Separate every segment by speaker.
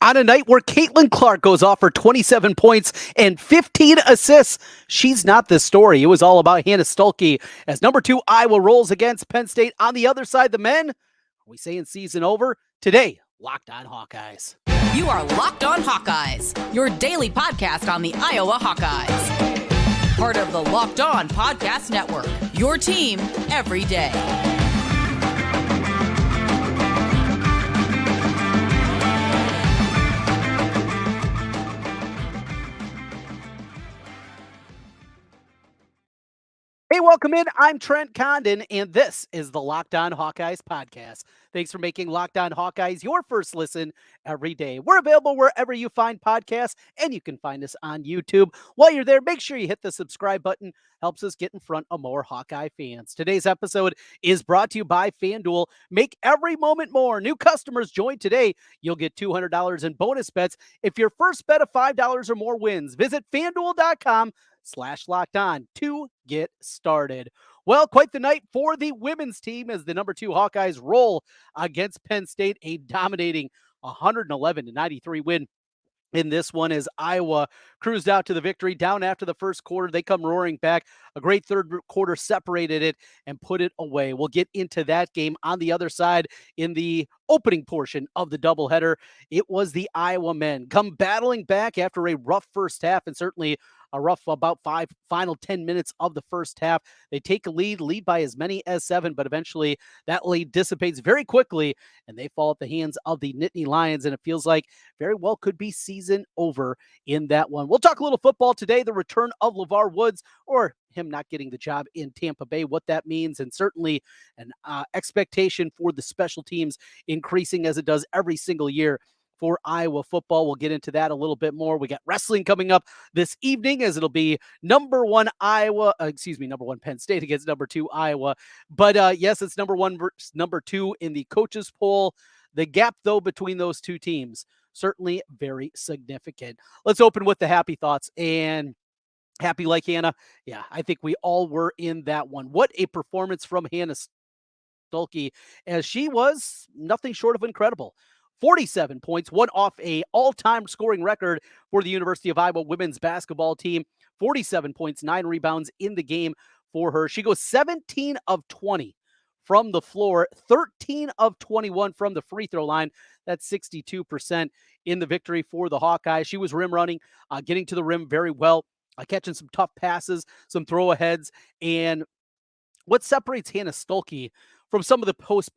Speaker 1: On a night where Caitlin Clark goes off for 27 points and 15 assists, she's not the story. It was all about Hannah Stuelke as number 2 Iowa rolls against Penn State. On the other side, the men, are we saying season over? Today, Locked On Hawkeyes.
Speaker 2: You are Locked On Hawkeyes, your daily podcast on the Iowa Hawkeyes. Part of the Locked On Podcast Network, your team every day.
Speaker 1: Hey, welcome in. I'm Trent Condon, and this is the Locked On Hawkeyes podcast. Thanks for making Locked On Hawkeyes your first listen every day. We're available wherever you find podcasts, and you can find us on YouTube. While you're there, make sure you hit the subscribe button. Helps us get in front of more Hawkeye fans. Today's episode is brought to you by FanDuel. Make every moment more. New customers join today. You'll get $200 in bonus bets if your first bet of $5 or more wins. Visit FanDuel.com/locked on to get started. Well, quite the night for the women's team as the number 2 Hawkeyes roll against Penn State, a dominating 111-93 win. In this one, as Iowa cruised out to the victory down after the first quarter, they come roaring back. A great third quarter separated it and put it away. We'll get into that game on the other side in the opening portion of the doubleheader. It was the Iowa men come battling back after a rough first half and certainly a rough about final 10 minutes of the first half. They take a lead by as many as 7, but eventually that lead dissipates very quickly and they fall at the hands of the Nittany Lions. And it feels like very well could be season over in that one. We'll talk a little football today, the return of Levar Woods, or him not getting the job in Tampa Bay, what that means, and certainly an expectation for the special teams increasing as it does every single year for Iowa football. We'll get into that a little bit more. We got wrestling coming up this evening as it'll be number one Penn State against number 2 Iowa. But yes, it's number 1 versus number 2 in the coaches poll. The gap, though, between those two teams, certainly very significant. Let's open with the happy thoughts. And happy like Hannah. Yeah, I think we all were in that one. What a performance from Hannah Stuelke, as she was nothing short of incredible. 47 points, one off a all-time scoring record for the University of Iowa women's basketball team. 47 points, 9 rebounds in the game for her. She goes 17 of 20 from the floor, 13 of 21 from the free throw line. That's 62% in the victory for the Hawkeyes. She was rim running, getting to the rim very well, catching some tough passes, some throw aheads. And what separates Hannah Stuelke from some of the post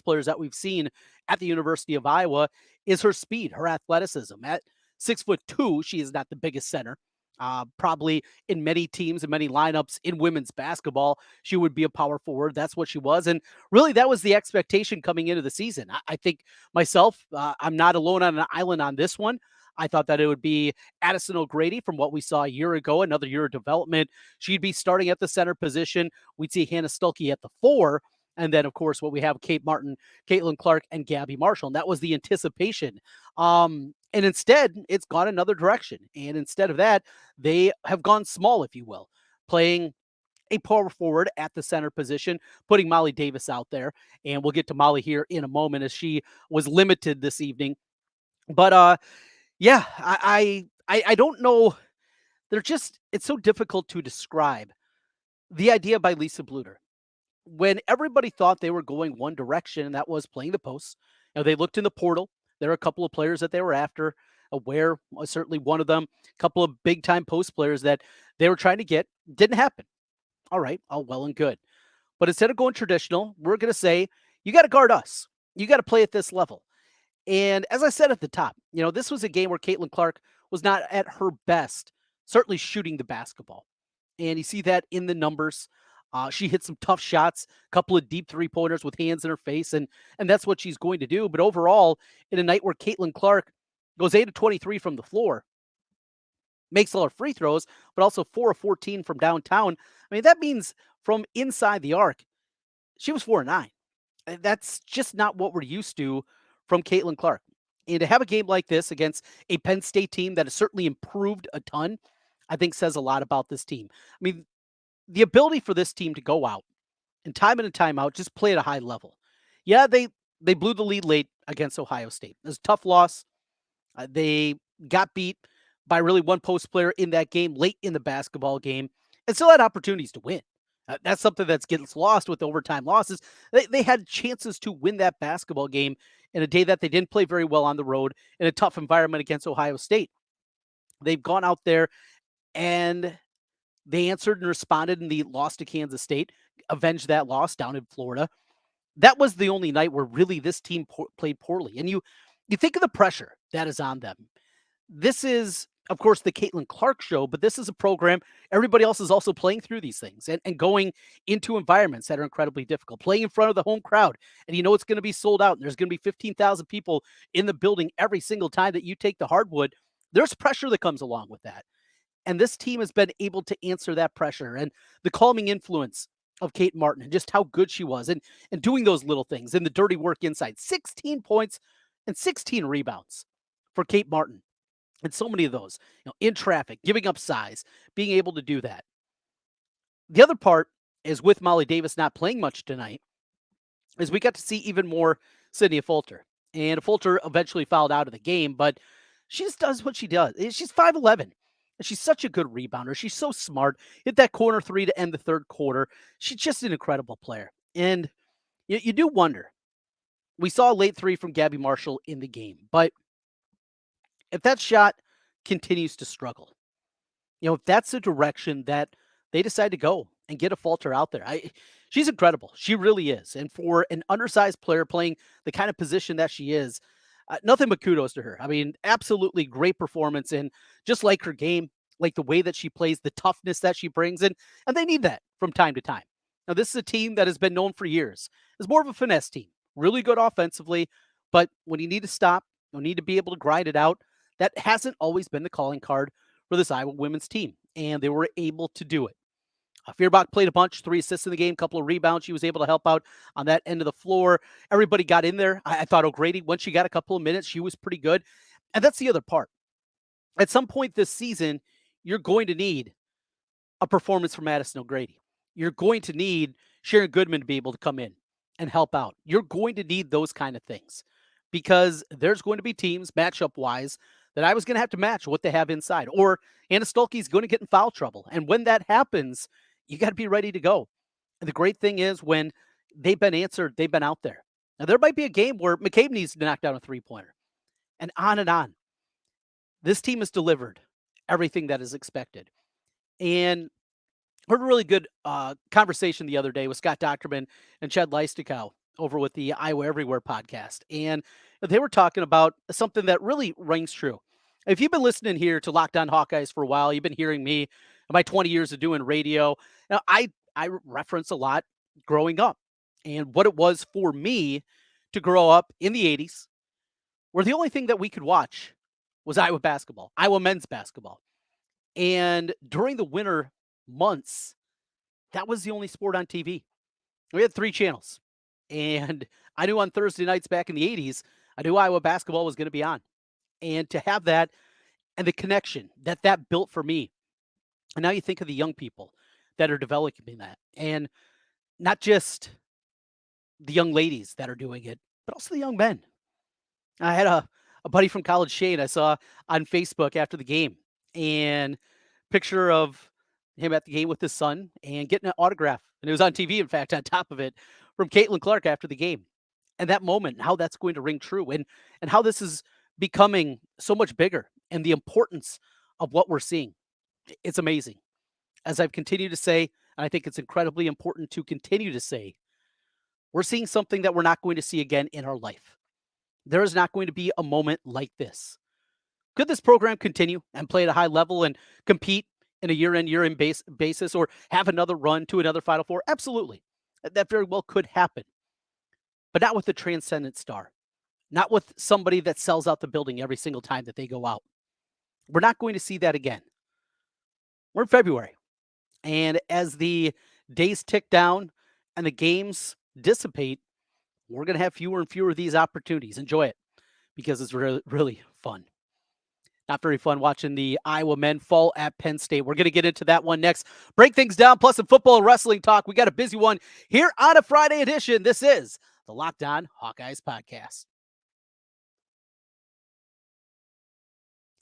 Speaker 1: players that we've seen at the University of Iowa is her speed, her athleticism. At 6'2", she is not the biggest center. Probably in many teams and many lineups in women's basketball, she would be a power forward. That's what she was. And really, that was the expectation coming into the season. I think myself, I'm not alone on an island on this one. I thought that it would be Addison O'Grady from what we saw a year ago, another year of development. She'd be starting at the center position. We'd see Hannah Stuelke at the 4. And then, of course, what we have, Kate Martin, Caitlin Clark, and Gabby Marshall. And that was the anticipation. And instead, it's gone another direction. And instead of that, they have gone small, if you will, playing a power forward at the center position, putting Molly Davis out there. And we'll get to Molly here in a moment as she was limited this evening. But yeah, I don't know. It's so difficult to describe the idea by Lisa Bluter. When everybody thought they were going one direction, and that was playing the posts, they looked in the portal. There are a couple of players that they were after. Ware was certainly one of them. A couple of big-time post players that they were trying to get. Didn't happen. All right, all well and good. But instead of going traditional, we're going to say, you got to guard us. You got to play at this level. And as I said at the top, this was a game where Caitlin Clark was not at her best, certainly shooting the basketball. And you see that in the numbers. She hit some tough shots, a couple of deep three-pointers with hands in her face, and that's what she's going to do. But overall, in a night where Caitlin Clark goes 8 of 23 from the floor, makes a lot of free throws, but also 4 of 14 from downtown. I mean, that means from inside the arc, she was 4 of 9. That's just not what we're used to from Caitlin Clark. And to have a game like this against a Penn State team that has certainly improved a ton, I think says a lot about this team. I mean, the ability for this team to go out and time in and time out, just play at a high level. Yeah, they blew the lead late against Ohio State. It was a tough loss. They got beat by really one post player in that game late in the basketball game and still had opportunities to win. That's something that gets lost with overtime losses. They had chances to win that basketball game in a day that they didn't play very well on the road in a tough environment against Ohio State. They've gone out there and they answered and responded in the loss to Kansas State, avenged that loss down in Florida. That was the only night where really this team played poorly. And you think of the pressure that is on them. This is, of course, the Caitlin Clark show, but this is a program. Everybody else is also playing through these things and going into environments that are incredibly difficult, playing in front of the home crowd. And it's going to be sold out. And there's going to be 15,000 people in the building every single time that you take the hardwood. There's pressure that comes along with that. And this team has been able to answer that pressure and the calming influence of Kate Martin and just how good she was and doing those little things and the dirty work inside. 16 points and 16 rebounds for Kate Martin. And so many of those, in traffic, giving up size, being able to do that. The other part is with Molly Davis not playing much tonight, is we got to see even more Sydney Fulter. And Fulter eventually fouled out of the game, but she just does what she does. She's 5'11". And she's such a good rebounder. She's so smart. Hit that corner three to end the third quarter. She's just an incredible player. And you do wonder. We saw a late three from Gabby Marshall in the game, but if that shot continues to struggle, if that's the direction that they decide to go and get a Fulter out there, she's incredible. She really is. And for an undersized player playing the kind of position that she is, nothing but kudos to her. I mean, absolutely great performance. And just like her game, like the way that she plays, the toughness that she brings in, and they need that from time to time. Now, this is a team that has been known for years as more of a finesse team, really good offensively, but when you need to stop, you need to be able to grind it out. That hasn't always been the calling card for this Iowa women's team, and they were able to do it. Feuerbach played a bunch, 3 assists in the game, couple of rebounds. She was able to help out on that end of the floor. Everybody got in there. I thought O'Grady, once she got a couple of minutes, she was pretty good. And that's the other part. At some point this season, you're going to need a performance from Madison O'Grady. You're going to need Sharon Goodman to be able to come in and help out. You're going to need those kind of things because there's going to be teams, matchup-wise, that I was going to have to match what they have inside. Or Hannah Stuelke is going to get in foul trouble. And when that happens, you got to be ready to go. And the great thing is when they've been answered, they've been out there. Now, there might be a game where McCabe needs to knock down a three-pointer. And on and on. This team has delivered everything that is expected. And heard a really good conversation the other day with Scott Docterman and Chad Leistikow over with the Iowa Everywhere podcast. And they were talking about something that really rings true. If you've been listening here to Locked On Hawkeyes for a while, you've been hearing me in my 20 years of doing radio. Now, I reference a lot growing up and what it was for me to grow up in the 80s, where the only thing that we could watch was Iowa basketball, Iowa men's basketball. And during the winter months, that was the only sport on TV. We had 3 channels. And I knew on Thursday nights back in the 80s, I knew Iowa basketball was going to be on. And to have that and the connection that built for me. And now you think of the young people that are developing that. And not just the young ladies that are doing it, but also the young men. I had a buddy from college, Shane, I saw on Facebook after the game. And picture of him at the game with his son and getting an autograph. And it was on TV, in fact, on top of it, from Caitlin Clark after the game. And that moment, how that's going to ring true and how this is becoming so much bigger and the importance of what we're seeing. It's amazing. As I've continued to say, and I think it's incredibly important to continue to say, we're seeing something that we're not going to see again in our life. There is not going to be a moment like this. Could this program continue and play at a high level and compete in a year-in basis or have another run to another Final Four? Absolutely. That very well could happen. But not with the transcendent star. Not with somebody that sells out the building every single time that they go out. We're not going to see that again. We're in February. And as the days tick down and the games dissipate, we're going to have fewer and fewer of these opportunities. Enjoy it because it's really, really fun. Not very fun watching the Iowa men fall at Penn State. We're going to get into that one next. Break things down, plus some football and wrestling talk. We got a busy one here on a Friday edition. This is the Locked On Hawkeyes podcast.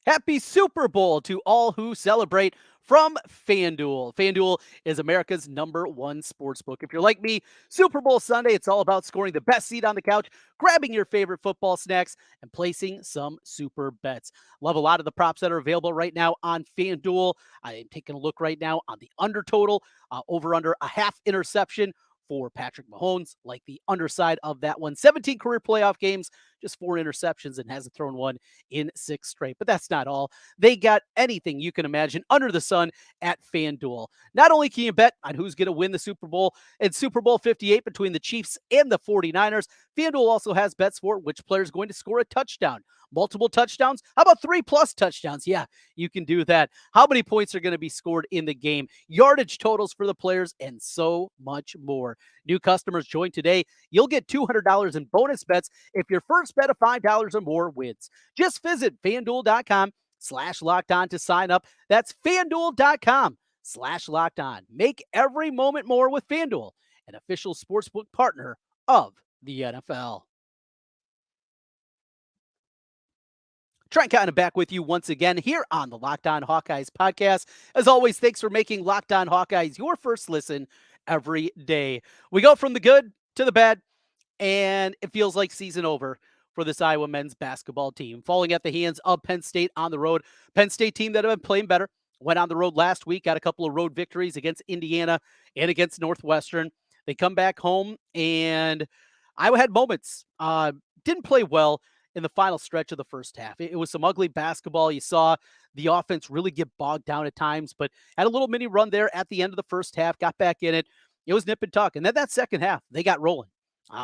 Speaker 1: Happy Super Bowl to all who celebrate from FanDuel. FanDuel is America's #1 sportsbook. If you're like me, Super Bowl Sunday, it's all about scoring the best seat on the couch, grabbing your favorite football snacks, and placing some super bets. Love a lot of the props that are available right now on FanDuel. I am taking a look right now on the under total, over under a half interception for Patrick Mahomes, like the underside of that one. 17 career playoff games, just 4 interceptions, and hasn't thrown one in 6 straight. But that's not all. They got anything you can imagine under the sun at FanDuel. Not only can you bet on who's going to win the Super Bowl and Super Bowl 58 between the Chiefs and the 49ers, FanDuel also has bets for which player is going to score a touchdown. Multiple touchdowns? How about 3+ touchdowns? Yeah, you can do that. How many points are going to be scored in the game? Yardage totals for the players, and so much more. New customers join today. You'll get $200 in bonus bets if your first bet of $5 or more wins. Just visit FanDuel.com/lockedon to sign up. That's FanDuel.com/lockedon. Make every moment more with FanDuel, an official sportsbook partner of the NFL. Trent Condon back with you once again here on the Locked On Hawkeyes podcast. As always, thanks for making Locked On Hawkeyes your first listen every day. We go from the good to the bad, and it feels like season over for this Iowa men's basketball team, falling at the hands of Penn State on the road. Penn State team that have been playing better, went on the road last week, got a couple of road victories against Indiana and against Northwestern. They come back home, and Iowa had moments. Didn't play well in the final stretch of the first half. It was some ugly basketball. You saw the offense really get bogged down at times, but had a little mini run there at the end of the first half, got back in it. It was nip and tuck. And then that second half, they got rolling.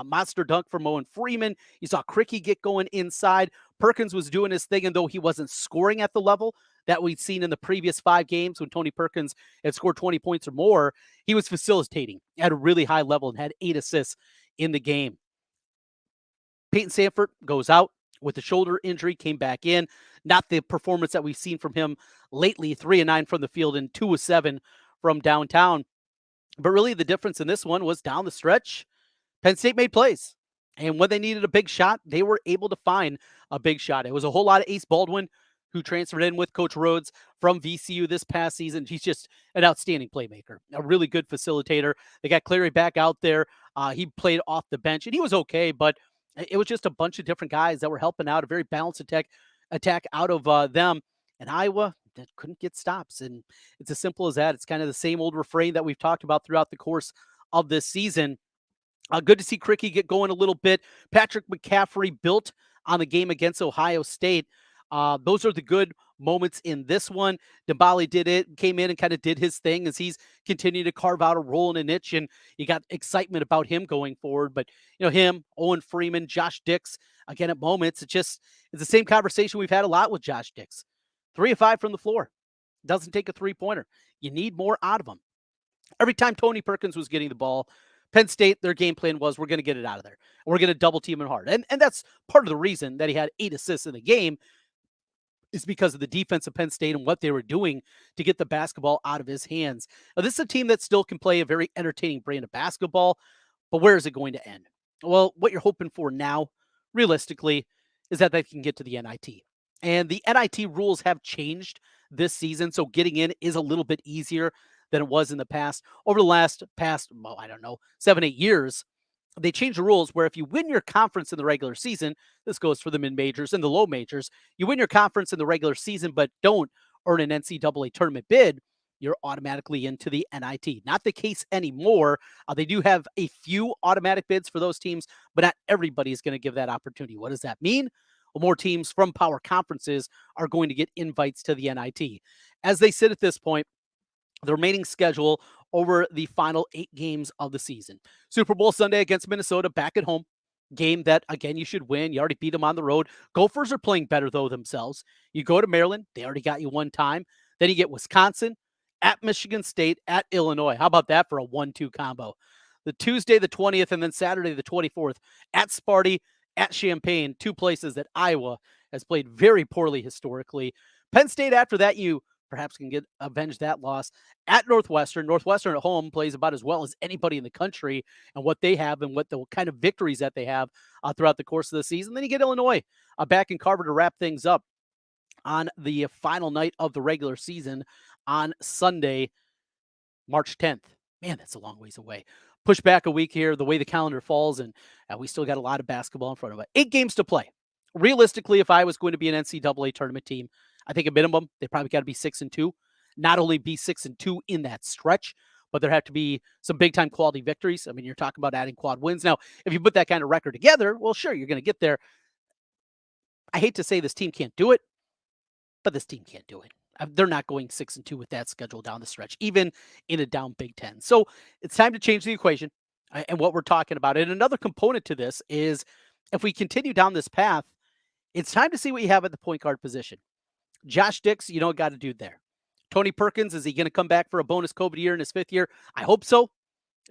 Speaker 1: Monster dunk from Owen Freeman. You saw Cricky get going inside. Perkins was doing his thing, and though he wasn't scoring at the level that we'd seen in the previous 5 games when Tony Perkins had scored 20 points or more, he was facilitating at a really high level and had 8 assists in the game. Peyton Sandfort goes out with a shoulder injury, came back in. Not the performance that we've seen from him lately. 3 of 9 from the field and 2 of 7 from downtown. But really the difference in this one was down the stretch, Penn State made plays. And when they needed a big shot, they were able to find a big shot. It was a whole lot of Ace Baldwin, who transferred in with Coach Rhodes from VCU this past season. He's just an outstanding playmaker, a really good facilitator. They got Clary back out there. He played off the bench, and he was okay, but it was just a bunch of different guys that were helping out, a very balanced attack out of them. And Iowa couldn't get stops. And it's as simple as that. It's kind of the same old refrain that we've talked about throughout the course of this season. Good to see Cricky get going a little bit. Patrick McCaffrey built on the game against Ohio State. Those are the good moments in this one. Dembele came in and kind of did his thing as he's continued to carve out a role in a niche, and you got excitement about him going forward. But, him, Owen Freeman, Josh Dix, again, at moments, it's the same conversation we've had a lot with Josh Dix. 3 of 5 from the floor. Doesn't take a three-pointer. You need more out of him. Every time Tony Perkins was getting the ball, Penn State, their game plan was, we're going to get it out of there. We're going to double team him hard. And that's part of the reason that he had 8 assists in the game, is because of the defense of Penn State and what they were doing to get the basketball out of his hands. Now, this is a team that still can play a very entertaining brand of basketball, but where is it going to end? Well, what you're hoping for now, realistically, is that they can get to the NIT. And the NIT rules have changed this season, so getting in is a little bit easier than it was in the past. Over the past 7, 8 years, they changed the rules where if you win your conference in the regular season, this goes for the mid-majors and the low majors, you win your conference in the regular season but don't earn an NCAA tournament bid, you're automatically into the NIT. Not the case anymore. They do have a few automatic bids for those teams, but not everybody is going to give that opportunity. What does that mean? Well, more teams from power conferences are going to get invites to the NIT. As they sit at this point, the remaining schedule over the final 8 games of the season. Super Bowl Sunday against Minnesota, back at home. Game that, again, you should win. You already beat them on the road. Gophers are playing better, though, themselves. You go to Maryland. They already got you one time. Then you get Wisconsin, at Michigan State, at Illinois. How about that for a 1-2 combo? The Tuesday, the 20th, and then Saturday, the 24th, at Sparty, at Champaign, 2 places that Iowa has played very poorly historically. Penn State, after that, you perhaps can avenge that loss at Northwestern. Northwestern at home plays about as well as anybody in the country, and what they have and what the kind of victories that they have throughout the course of the season. Then you get Illinois back in Carver to wrap things up. on the final night of the regular season on Sunday, March 10th. Man, that's a long ways away. Push back a week here, the way the calendar falls, and we still got a lot of basketball in front of it. 8 games to play. Realistically, if I was going to be an NCAA tournament team, I think a minimum, they probably got to be 6-2. Not only be 6-2 in that stretch, but there have to be some big time quality victories. I mean, you're talking about adding quad wins. Now, if you put that kind of record together, well, sure, you're going to get there. I hate to say this team can't do it, but this team can't do it. They're not going 6-2 with that schedule down the stretch, even in a down Big Ten. So it's time to change the equation and what we're talking about. And another component to this is if we continue down this path, it's time to see what you have at the point guard position. Josh Dix, you know, got a dude there. Tony Perkins, is he going to come back for a bonus COVID year in his 5th year? I hope so.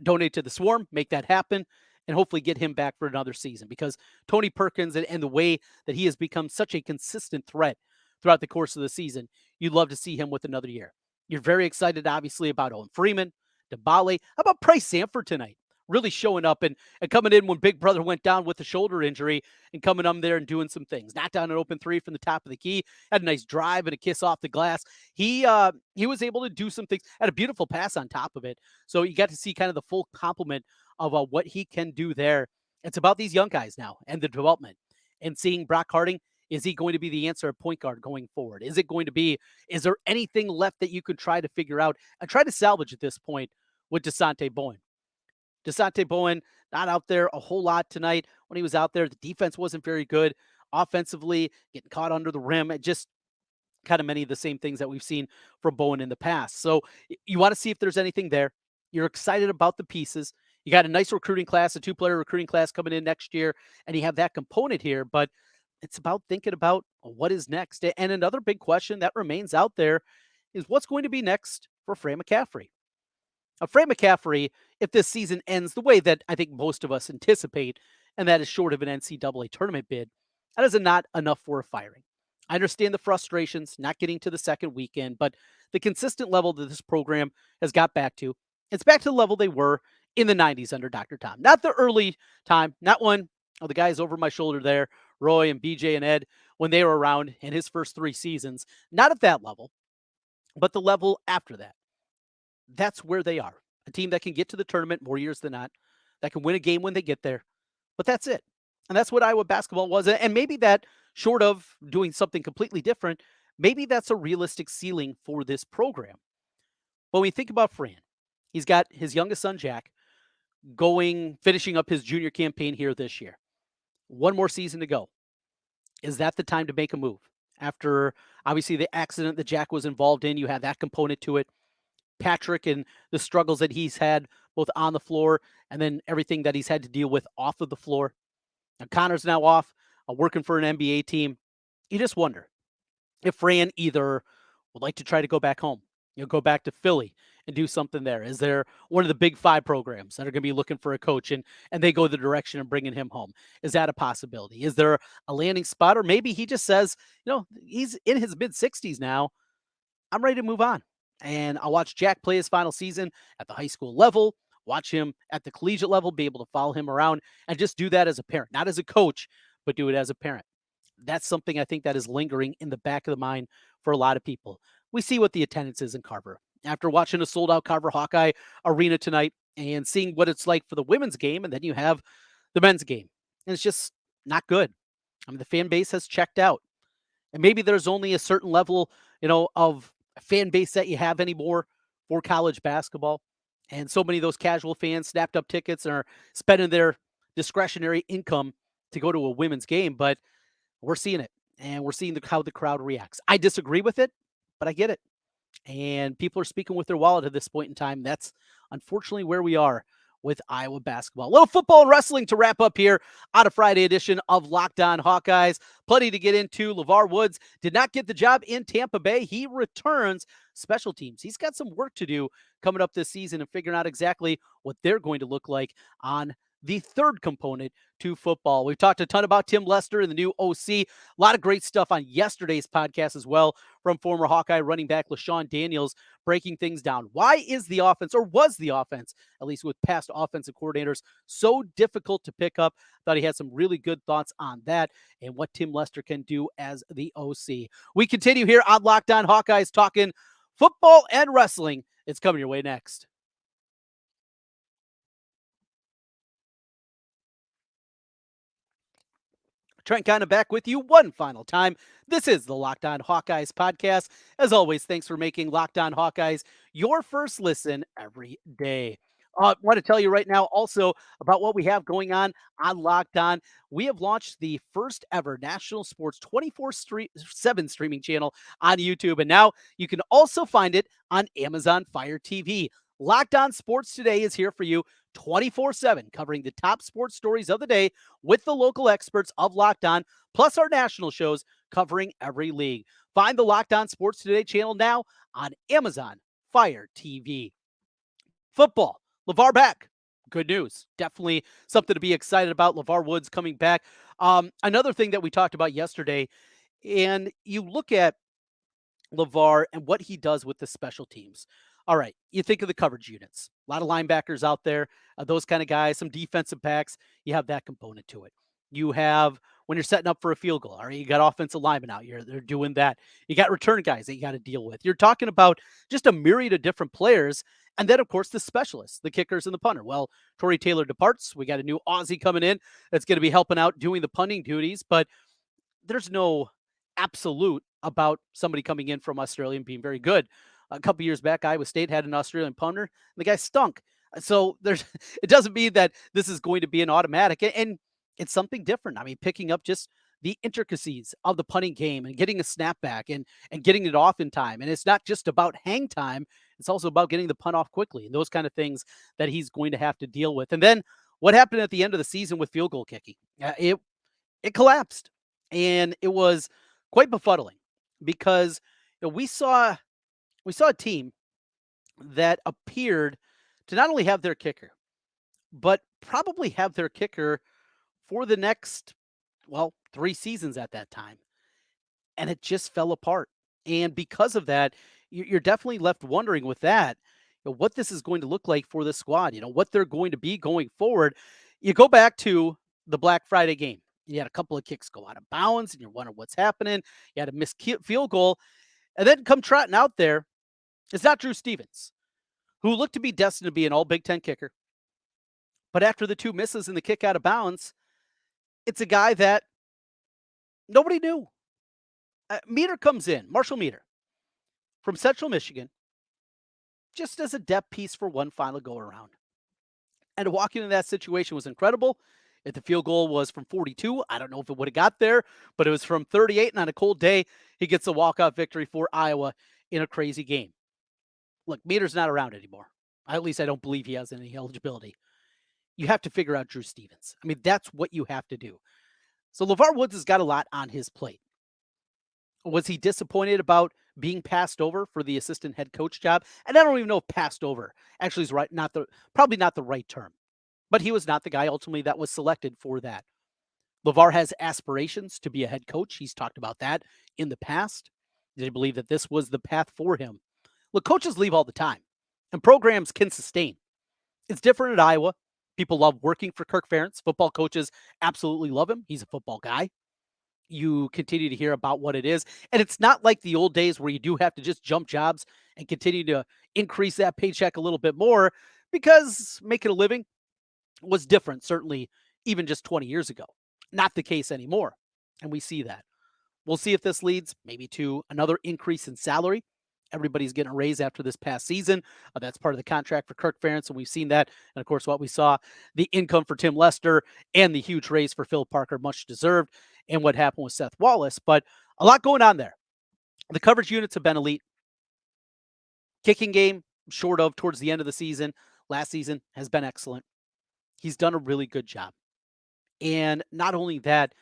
Speaker 1: Donate to the Swarm, make that happen, and hopefully get him back for another season, because Tony Perkins and the way that he has become such a consistent threat throughout the course of the season, you'd love to see him with another year. You're very excited, obviously, about Owen Freeman, DeBale. How about Price Sanford tonight? Really showing up and coming in when Big Brother went down with a shoulder injury and coming on there and doing some things. Knocked down an open 3 from the top of the key, had a nice drive and a kiss off the glass. He was able to do some things, had a beautiful pass on top of it. So you got to see kind of the full complement of what he can do there. It's about these young guys now and the development, and seeing Brock Harding. Is he going to be the answer at point guard going forward? Is there anything left that you could try to figure out and try to salvage at this point with Desante Bowen? Desante Bowen, not out there a whole lot tonight. When he was out there, the defense wasn't very good. Offensively, getting caught under the rim. It just kind of many of the same things that we've seen from Bowen in the past. So you want to see if there's anything there. You're excited about the pieces. You got a nice recruiting class, a 2-player recruiting class coming in next year, and you have that component here, but it's about thinking about what is next. And another big question that remains out there is what's going to be next for Fran McCaffrey. Fran McCaffrey, if this season ends the way that I think most of us anticipate, and that is short of an NCAA tournament bid, that is not enough for a firing. I understand the frustrations, not getting to the second weekend, but the consistent level that this program has got back to, it's back to the level they were in the 90s under Dr. Tom. Not the early time, not when the guys over my shoulder there, Roy and BJ and Ed, when they were around in his first 3 seasons. Not at that level, but the level after that. That's where they are. A team that can get to the tournament more years than not, that can win a game when they get there. But that's it. And that's what Iowa basketball was. And maybe that, short of doing something completely different, maybe that's a realistic ceiling for this program. But when you think about Fran, he's got his youngest son, Jack, finishing up his junior campaign here this year. One more season to go. Is that the time to make a move? After, obviously, the accident that Jack was involved in, you have that component to it. Patrick and the struggles that he's had both on the floor and then everything that he's had to deal with off of the floor. Now, Connor's now off, working for an NBA team. You just wonder if Fran either would like to try to go back home, go back to Philly and do something there. Is there one of the big 5 programs that are going to be looking for a coach and they go the direction of bringing him home? Is that a possibility? Is there a landing spot? Or maybe he just says, he's in his mid-60s now. I'm ready to move on. And I'll watch Jack play his final season at the high school level, watch him at the collegiate level, be able to follow him around and just do that as a parent, not as a coach, but do it as a parent. That's something I think that is lingering in the back of the mind for a lot of people. We see what the attendance is in Carver. After watching a sold-out Carver-Hawkeye Arena tonight and seeing what it's like for the women's game, and then you have the men's game. And it's just not good. I mean, the fan base has checked out. And maybe there's only a certain level, of fan base that you have anymore for college basketball. And so many of those casual fans snapped up tickets and are spending their discretionary income to go to a women's game. But we're seeing it, and we're seeing how the crowd reacts. I disagree with it, but I get it. And people are speaking with their wallet at this point in time. That's unfortunately where we are with Iowa basketball. A little football and wrestling to wrap up here on a Friday edition of Locked On Hawkeyes. Plenty to get into. Levar Woods did not get the job in Tampa Bay. He returns. Special teams, he's got some work to do coming up this season and figuring out exactly what they're going to look like on the third component to football. We've talked a ton about Tim Lester and the new OC. A lot of great stuff on yesterday's podcast as well from former Hawkeye running back LaShawn Daniels, breaking things down. Why is the offense, or was the offense, at least with past offensive coordinators, so difficult to pick up? Thought he had some really good thoughts on that and what Tim Lester can do as the OC. We continue here on Locked On Hawkeyes, talking football and wrestling. It's coming your way next. Trent Condon back with you one final time. This is the Locked On Hawkeyes podcast. As always, thanks for making Locked On Hawkeyes your first listen every day. I want to tell you right now also about what we have going on Locked On. We have launched the first ever national sports 24/7 streaming channel on YouTube, and now you can also find it on Amazon Fire TV. Locked On Sports Today is here for you 24/7, covering the top sports stories of the day with the local experts of Locked On, plus our national shows covering every league. Find the Locked On Sports Today channel now on Amazon Fire TV. Football, Levar back. Good news. Definitely something to be excited about. Levar Woods coming back. Another thing that we talked about yesterday, and you look at Levar and what he does with the special teams. All right, you think of the coverage units. A lot of linebackers out there, those kind of guys, some defensive backs. You have that component to it. You have when you're setting up for a field goal. All right, you got offensive linemen out here. They're doing that. You got return guys that you got to deal with. You're talking about just a myriad of different players. And then, of course, the specialists, the kickers and the punter. Well, Torrey Taylor departs. We got a new Aussie coming in that's going to be helping out doing the punting duties. But there's no absolute about somebody coming in from Australia and being very good. A couple years back, Iowa State had an Australian punter, and the guy stunk. So there's, it doesn't mean that this is going to be an automatic, and it's something different. I mean, picking up just the intricacies of the punting game and getting a snapback and getting it off in time. And it's not just about hang time; it's also about getting the punt off quickly and those kind of things that he's going to have to deal with. And then what happened at the end of the season with field goal kicking? It collapsed, and it was quite befuddling because we saw a team that appeared to not only have their kicker, but probably have their kicker for the next, well, 3 seasons at that time. And it just fell apart. And because of that, you're definitely left wondering with that, what this is going to look like for the squad, what they're going to be going forward. You go back to the Black Friday game. You had a couple of kicks go out of bounds, and you're wondering what's happening. You had a missed field goal. And then come trotting out there, it's not Drew Stevens, who looked to be destined to be an all Big Ten kicker. But after the 2 misses in the kick out of bounds, it's a guy that nobody knew. Meter comes in, Marshall Meter, from Central Michigan, just as a depth piece for one final go around. And walking into that situation was incredible. If the field goal was from 42, I don't know if it would have got there, but it was from 38, and on a cold day, he gets a walk-off victory for Iowa in a crazy game. Look, Meter's not around anymore. At least I don't believe he has any eligibility. You have to figure out Drew Stevens. I mean, that's what you have to do. So Levar Woods has got a lot on his plate. Was he disappointed about being passed over for the assistant head coach job? And I don't even know if passed over actually is right, probably not the right term. But he was not the guy ultimately that was selected for that. Levar has aspirations to be a head coach. He's talked about that in the past. Did he believe that this was the path for him? Look, coaches leave all the time, and programs can sustain. It's different at Iowa. People love working for Kirk Ferentz. Football coaches absolutely love him. He's a football guy. You continue to hear about what it is. And it's not like the old days where you do have to just jump jobs and continue to increase that paycheck a little bit more, because making a living was different, certainly even just 20 years ago. Not the case anymore. And we see that. We'll see if this leads maybe to another increase in salary. Everybody's getting a raise after this past season. That's part of the contract for Kirk Ferentz, and we've seen that. And, of course, what we saw, the income for Tim Lester and the huge raise for Phil Parker, much deserved, and what happened with Seth Wallace. But a lot going on there. The coverage units have been elite. Kicking game, short of towards the end of the season, last season, has been excellent. He's done a really good job. And not only that,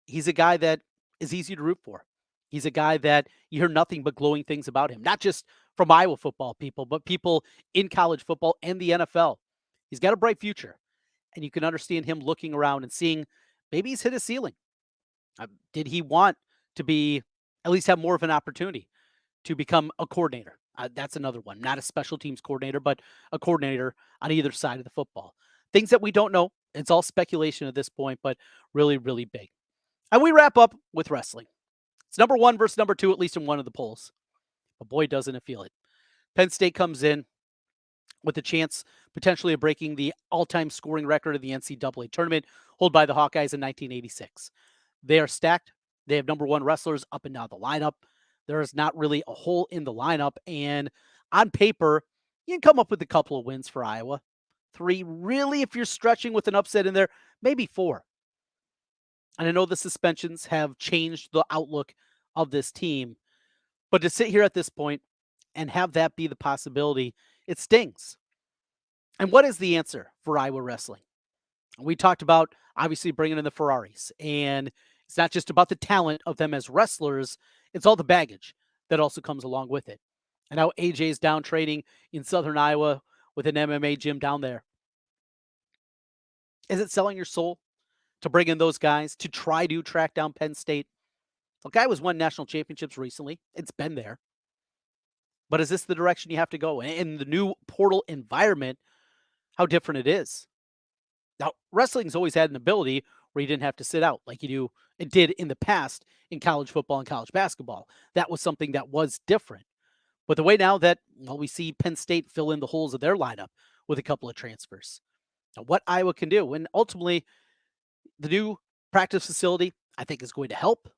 Speaker 1: he's a guy that is easy to root for. He's a guy that you hear nothing but glowing things about him, not just from Iowa football people, but people in college football and the NFL. He's got a bright future. And you can understand him looking around and seeing maybe he's hit his ceiling. Did he want to be at least have more of an opportunity to become a coordinator? That's another one, not a special teams coordinator, but a coordinator on either side of the football. Things that we don't know. It's all speculation at this point, but really, really big. And we wrap up with wrestling. It's number one versus number two, at least in one of the polls. But boy, doesn't it feel it. Penn State comes in with a chance potentially of breaking the all-time scoring record of the NCAA Tournament, held by the Hawkeyes in 1986. They are stacked. They have number one wrestlers up and down the lineup. There is not really a hole in the lineup. And on paper, you can come up with a couple of wins for Iowa. 3, really, if you're stretching with an upset in there, maybe 4. And I know the suspensions have changed the outlook of this team, but to sit here at this point and have that be the possibility, it stings. And what is the answer for Iowa wrestling? We talked about obviously bringing in the Ferraris, and it's not just about the talent of them as wrestlers, it's all the baggage that also comes along with it. And now AJ's down training in Southern Iowa with an MMA gym down there. Is it selling your soul to bring in those guys to try to track down Penn State? The guy was won national championships recently. It's been there. But is this the direction you have to go? In the new portal environment, how different it is. Now, wrestling's always had an ability where you didn't have to sit out like it did in the past in college football and college basketball. That was something that was different. But the way now that, well, we see Penn State fill in the holes of their lineup with a couple of transfers. Now, what Iowa can do, and ultimately the new practice facility, I think, is going to help.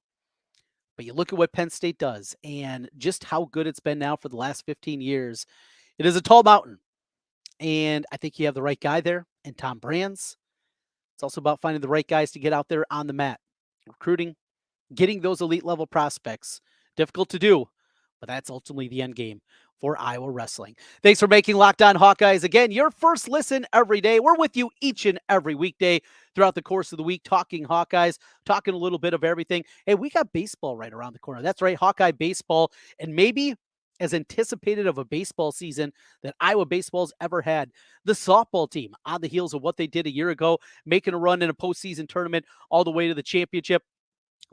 Speaker 1: But you look at what Penn State does and just how good it's been now for the last 15 years. It is a tall mountain. And I think you have the right guy there and Tom Brands. It's also about finding the right guys to get out there on the mat. Recruiting, getting those elite level prospects. Difficult to do, but that's ultimately the end game for Iowa wrestling. Thanks for making Locked On Hawkeyes again your first listen every day. We're with you each and every weekday throughout the course of the week, talking Hawkeyes, talking a little bit of everything. Hey, we got baseball right around the corner. That's right, Hawkeye baseball, and maybe as anticipated of a baseball season that Iowa baseball's ever had. The softball team, on the heels of what they did a year ago, making a run in a postseason tournament all the way to the championship.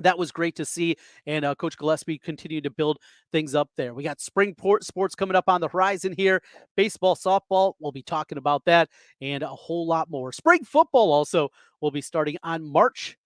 Speaker 1: That was great to see, and Coach Gillespie continued to build things up there. We got spring sports coming up on the horizon here. Baseball, softball, we'll be talking about that, and a whole lot more. Spring football also will be starting on March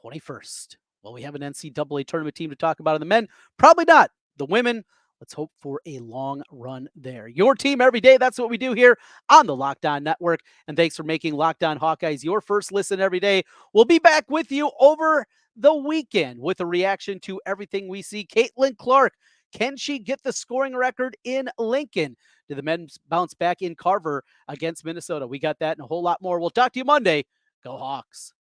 Speaker 1: 21st. Well, we have an NCAA tournament team to talk about in the men. Probably not. The women, let's hope for a long run there. Your team every day. That's what we do here on the Locked On Network. And thanks for making Locked On Hawkeyes your first listen every day. We'll be back with you over the weekend with a reaction to everything we see. Caitlin Clark, can she get the scoring record in Lincoln? Do the men bounce back in Carver against Minnesota? We got that and a whole lot more. We'll talk to you Monday. Go Hawks.